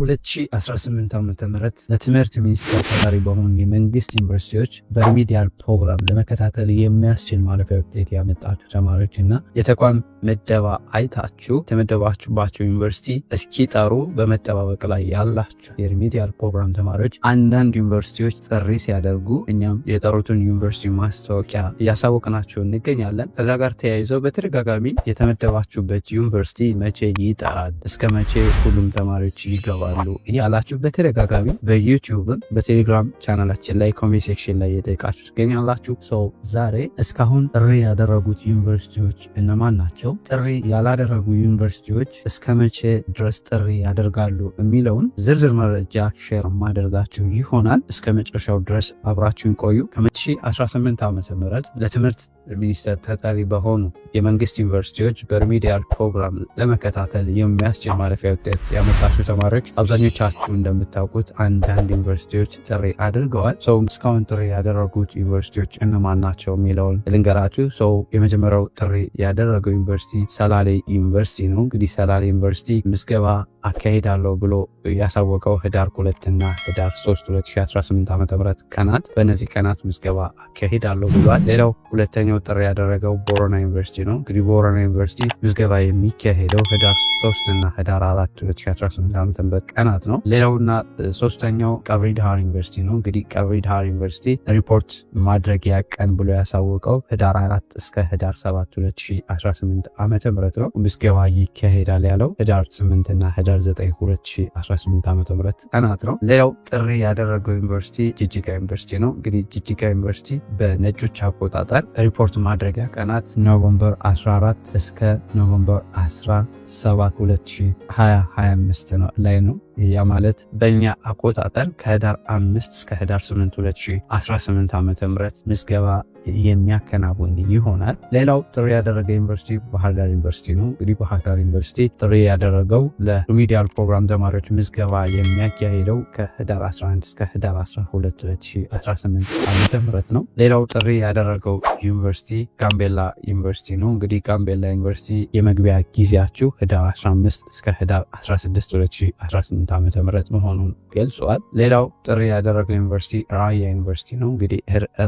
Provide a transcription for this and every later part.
በ2018 ዓ.ም ለትምህርት ሚኒስቴር ተጠሪ በሆኑ የመንግስት ዩኒቨርሲቲዎች በሪሚዲያል ፕሮግራም ለመከታተል የሚያስችል ማለፊያ ውጤት ያመጣችሁ ተማሪዎች እና የተቋም ምደባ አይታችሁ የተመደባችሁባቸው ዩኒቨርሲቲ እስኪጠሩ በመጠባበቅ ላይ ያላችሁ የሪሚዲያል ፕሮግራም ተማሪዎች አንዳንድ ዩኒቨርሲቲዎች ጥሪ ሲያደርጉ እኛም የጠሩትን ዩኒቨርሲቲ ማስታወቂያ እያሳወቅናቸው እንገኛለን። ከዛ ጋር ተያይዘው በተደጋጋሚ የተመደባችሁበት ዩኒቨርሲቲ መቼ ይጠራል፣ እስከ መቼ ሁሉም ተማሪዎች ይገባሉ እያላችሁ በተደጋጋሚ በዩቲዩብም በቴሌግራም ቻናላችን ላይ ኮሜንት ሴክሽን ላይ የጠየቃችሁ ትገኛላችሁ። ዛሬ እስካሁን ጥሪ ያደረጉት ዩኒቨርሲቲዎች እነማን ናቸው፣ ጥሪ ያላደረጉ ዩኒቨርሲቲዎች እስከ መቼ ድረስ ጥሪ ያደርጋሉ የሚለውን ዝርዝር መረጃ ሼር ማደርጋችሁ ይሆናል። እስከ መጨረሻው ድረስ አብራችሁን ቆዩ። ከ2018 ዓ.ም ለትምህርት ሚኒስቴር ተጠሪ በሆኑ የመንግስት ዩኒቨርሲቲዎች በሪሚዲያል ፕሮግራም ለመከታተል የሚያስችል ማለፊያ ውጤት ያመጣችሁ ተማሪዎች አብዛኞቻችሁ እንደምታውቁት አንዳንድ ዩኒቨርሲቲዎች ጥሪ አድርገዋል። እስካሁን ጥሪ ያደረጉት ዩኒቨርሲቲዎች እነማን ናቸው የሚለውን ልንገራችሁ። የመጀመሪያው ጥሪ ያደረገው ዩኒቨርሲቲ ሰላሌ ዩኒቨርሲቲ ነው። እንግዲህ ሰላሌ ዩኒቨርሲቲ ምዝገባ አካሄዳለሁ ብሎ ያሳወቀው ህዳር 2 እና ህዳር 3 2018 ዓ.ም ቀናት፣ በእነዚህ ቀናት ምዝገባ አካሄዳለሁ ብሏል። ሌላው ሁለተኛው ጥሪ ያደረገው ቦረና ዩኒቨርሲቲ ነው። እንግዲህ ቦረና ዩኒቨርሲቲ ምዝገባ የሚካሄደው ህዳር 3 እና ህዳር 4 2018 ዓ.ም ቀናት ነው። ሌላውና ሶስተኛው ቀብሪ ዳሃር ዩኒቨርሲቲ ነው። እንግዲህ ቀብሪ ዳሃር ዩኒቨርሲቲ ሪፖርት ማድረጊያ ቀን ብሎ ያሳወቀው ህዳር 4 እስከ ህዳር 7 2018 ዓ.ም ነው። ምዝገባ ይካሄዳል ያለው ህዳር 8 እና ህዳር 9 2018 ዓ.ም ቀናት ነው። ሌላው ጥሪ ያደረገው ዩኒቨርሲቲ ጅጅጋ ዩኒቨርሲቲ ነው። እንግዲህ ጅጅጋ ዩኒቨርሲቲ በነጮች አቆጣጠር ሪፖርት ማድረጊያ ቀናት ኖቬምበር 14 እስከ ኖቬምበር 17 2025 ላይ ነው። ያ ማለት በእኛ አቆጣጠር ከህዳር 5 እስከ ህዳር 8 2018 ዓ.ም ምዝገባ የሚያከናውን ይሆናል። ሌላው ጥሪ ያደረገ ዩኒቨርሲቲ ባህር ዳር ዩኒቨርሲቲ ነው። እንግዲህ ባህር ዳር ዩኒቨርሲቲ ጥሪ ያደረገው ለሪሚዲያል ፕሮግራም ተማሪዎች ምዝገባ የሚያካሄደው ከህዳር 11 እስከ ህዳር 12 2018 ዓ.ም ነው። ሌላው ጥሪ ያደረገው ዩኒቨርሲቲ ጋምቤላ ዩኒቨርሲቲ ነው። እንግዲህ ጋምቤላ ዩኒቨርሲቲ የመግቢያ ጊዜያችሁ ህዳር 15 እስከ ህዳር 16 2018 ዓ.ም መሆኑን ገልጿል። ሌላው ጥሪ ያደረገው ዩኒቨርሲቲ ራያ ዩኒቨርሲቲ ነው። እንግዲህ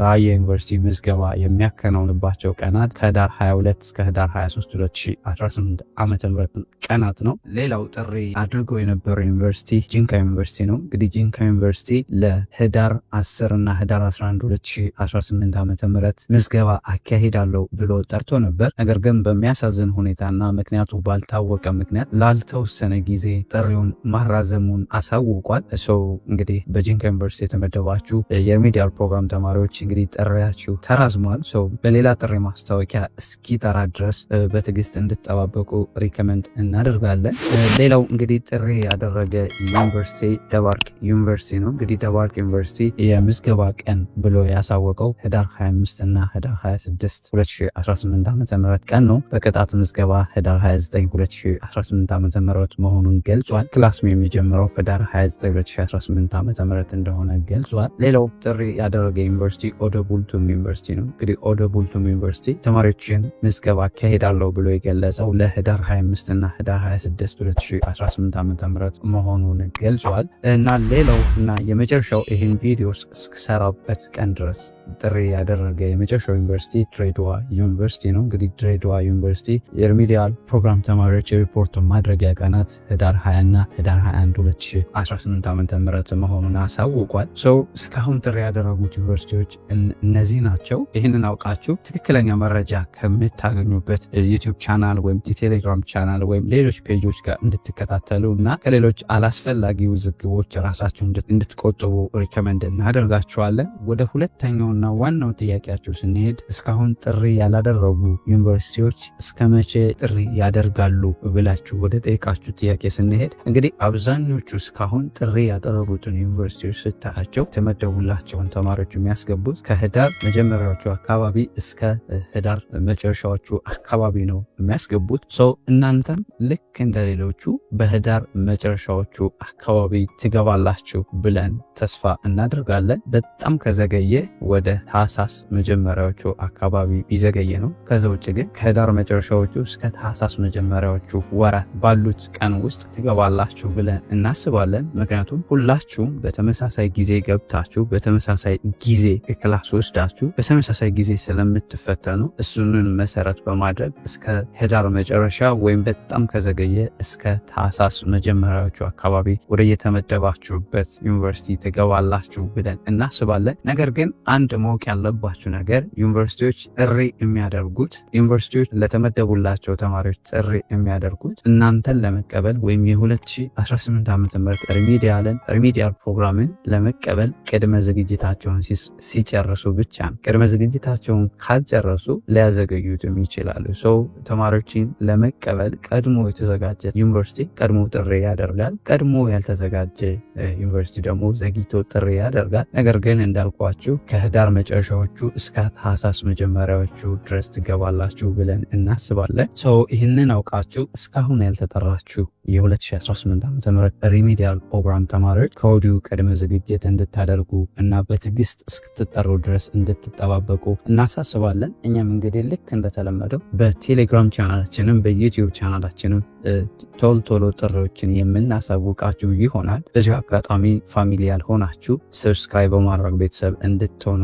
ራያ ዩኒቨርሲቲ ምዝገባ የሚያከናውንባቸው ቀናት ከህዳር 22 እስከ ህዳር 23 2018 ዓ.ም ቀናት ነው። ሌላው ጥሪ አድርጎ የነበረው ዩኒቨርሲቲ ጂንካ ዩኒቨርሲቲ ነው። እንግዲህ ጂንካ ዩኒቨርሲቲ ለህዳር 10 እና ህዳር 11 2018 ዓ.ም ምዝገባ አካሂዳለሁ ብሎ ጠርቶ ነበር። ነገር ግን በሚያሳዝን ሁኔታና ምክንያቱ ባልታወቀ ምክንያት ላልተወሰነ ጊዜ ጥሪውን ማራዘሙን አሳውቋል። እንግዲህ በጂንካ ዩኒቨርሲቲ የተመደባችሁ የሪሚዲያል ፕሮግራም ተማሪዎች እንግዲህ ጥሪያችሁ ተራዝሟል። በሌላ ጥሪ ማስታወቂያ እስኪጠራ ድረስ በትዕግስት እንድትጠባበቁ ሪከመንድ እናደርጋለን። ሌላው እንግዲህ ጥሪ ያደረገ ዩኒቨርሲቲ ደባርቅ ዩኒቨርሲቲ ነው። እንግዲህ ደባርቅ ዩኒቨርሲቲ የምዝገባ ቀን ብሎ ያሳወቀው ህዳር 25 እና ህዳር 26 2018 ዓ.ም ቀን ነው። በቅጣት ምዝገባ ህዳር 29 2018 ዓ.ም መሆኑን ገልጿል። ክላስ የሚጀምረው ህዳር 29 2018 ዓ.ም እንደሆነ ገልጿል። ሌላው ጥሪ ያደረገ ዩኒቨርሲቲ ኦዶ ቡልቱም ዩኒቨርሲቲ ነው። እንግዲህ ኦዶ ቡልቱም ዩኒቨርሲቲ ተማሪዎችን ምዝገባ አካሄዳለሁ ብሎ የገለጸው ለህዳር 25 እና ህዳር 26 2018 ዓ.ም መሆኑን ገልጿል። እና ሌላው እና የመጨረሻው ይህን ቪዲዮ እስክሰራበት ቀን ድረስ ጥሪ ያደረገ የመጨረሻው ዩኒቨርሲቲ ድሬዳዋ ዩኒቨርሲቲ ነው። እንግዲህ ድሬዳዋ ዩኒቨርሲቲ የሪሚዲያል ፕሮግራም ተማሪዎች የሪፖርት ማድረጊያ ቀናት ህዳር 20 እና ህዳር 21 2018 ዓ.ም መሆኑን አሳውቋል። እስካሁን ጥሪ ያደረጉት ዩኒቨርሲቲዎች እነዚህ ናቸው። ይህንን አውቃችሁ ትክክለኛ መረጃ ከምታገኙበት ዩቲዩብ ቻናል ወይም ቴሌግራም ቻናል ወይም ሌሎች ፔጆች ጋር እንድትከታተሉ እና ከሌሎች አላስፈላጊ ውዝግቦች ራሳችሁ እንድትቆጥቡ ሪከመንድ እናደርጋችኋለን። ወደ ሁለተኛውና ዋናው ጥያቄያችሁ ስንሄድ እስካሁን ጥሪ ያላደረጉ ዩኒቨርሲቲዎች እስከ መቼ ጥሪ ያደርጋሉ ብላችሁ ወደ ጠይቃችሁ ጥያቄ ስንሄድ እንግዲህ አብዛኞቹ እስካሁን ጥሪ ያደረጉትን ዩኒቨርሲቲዎች ስታያቸው ተመደቡላቸውን ተማሪዎች የሚያስገቡት ከህዳር መጀመሪያዎቹ አካባቢ እስከ ህዳር መጨረሻዎቹ አካባቢ ነው የሚያስገቡት። እናንተም ልክ እንደሌሎቹ በህዳር መጨረሻዎቹ አካባቢ ትገባላችሁ ብለን ተስፋ እናደርጋለን። በጣም ከዘገየ ወደ ታህሳስ መጀመሪያዎቹ አካባቢ ቢዘገየ ነው። ከዛ ውጭ ግን ከህዳር መጨረሻዎቹ እስከ ታህሳስ መጀመሪያዎቹ ወራት ባሉት ቀን ውስጥ ትገባላችሁ ብለን እናስባለን። ምክንያቱም ሁላችሁም በተመሳሳይ ጊዜ ገብታችሁ በተመሳሳይ ጊዜ ክላስ ወስዳችሁ በተመሳሳይ ጊዜ ስለምትፈተኑ እሱንን መሰረት በማድረግ እስከ ህዳር መጨረሻ ወይም በጣም ከዘገየ እስከ ታህሳስ መጀመሪያዎቹ አካባቢ ወደ የተመደባችሁበት ዩኒቨርሲቲ ትገባላችሁ ብለን እናስባለን። ነገር ግን አንድ ማወቅ ያለባችሁ ነገር ዩኒቨርሲቲዎች ጥሪ የሚያደርጉት ዩኒቨርሲቲዎች ለተመደቡላቸው ተማሪዎች ጥሪ የሚያደርጉት እናንተን ለመቀበል ወይም የ2018 ዓ.ም ሪሚዲያል ፕሮግራምን ለመቀበል ቅድመ ዝግጅታቸውን ሲጨርሱ ብቻ ነው። ቅድመ ዝግጅታቸውን ካልጨረሱ ሊያዘገዩትም ይችላሉ። ተማሪዎችን ለመቀበል ቀድሞ የተዘጋጀ ዩኒቨርሲቲ ቀድሞ ጥሪ ያደርጋል። ቀድሞ ያልተዘጋጀ ዩኒቨርሲቲ ደግሞ ዘግይቶ ጥሪ ያደርጋል። ነገር ግን እንዳልኳችሁ ከህዳር መጨረሻዎቹ እስከ ታህሳስ መጀመሪያዎቹ ድረስ ትገባላችሁ ብለን እናስባለን። ይህንን አውቃችሁ እስካሁን ያልተጠራችሁ የ2018 ዓ.ም ሪሚዲያል ፕሮግራም ተማሪዎች ከወዲሁ ቅድመ ዝግጅት እንድታደርጉ እና በትዕግስት እስክትጠሩ ድረስ እንድትጠባበቁ እናሳስባለን። እኛም እንግዲህ ልክ እንደተለመደው በቴሌግራም ቻናላችንም በዩቲዩብ ቻናላችንም ቶሎ ጥሪዎችን የምናሳውቃችሁ ይሆናል። በዚሁ አጋጣሚ ፋሚሊያል ሆናችሁ ሰብስክራይብ በማድረግ ቤተሰብ እንድትሆኑ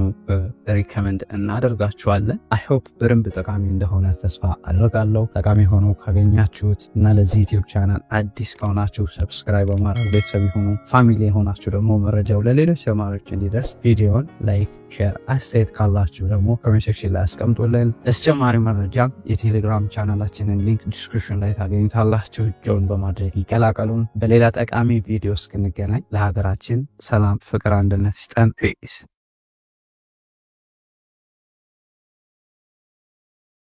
ሪከመንድ እናደርጋችኋለን። አይ ሆፕ በደንብ ጠቃሚ እንደሆነ ተስፋ አደርጋለሁ። ጠቃሚ ሆኖ ካገኛችሁት እና ለዚህ ዩቲዩብ ቻናል አዲስ ከሆናችሁ ሰብስክራይብ በማድረግ ቤተሰብ ይሁኑ። ፋሚሊ የሆናችሁ ደግሞ መረጃው ለሌሎች ተማሪዎች እንዲደርስ ቪዲዮን ላይክ፣ ሼር፣ አስተያየት ካላችሁ ደግሞ ኮሜንት ሴክሽን ላይ አስቀምጡልን። ለተጨማሪ መረጃ የቴሌግራም ቻናላችንን ሊንክ ዲስክሪፕሽን ላይ ታገኙታላችሁ። ጆይን በማድረግ ይቀላቀሉን። በሌላ ጠቃሚ ቪዲዮ እስክንገናኝ ለሀገራችን ሰላም፣ ፍቅር፣ አንድነት ይስጠን። ፒስ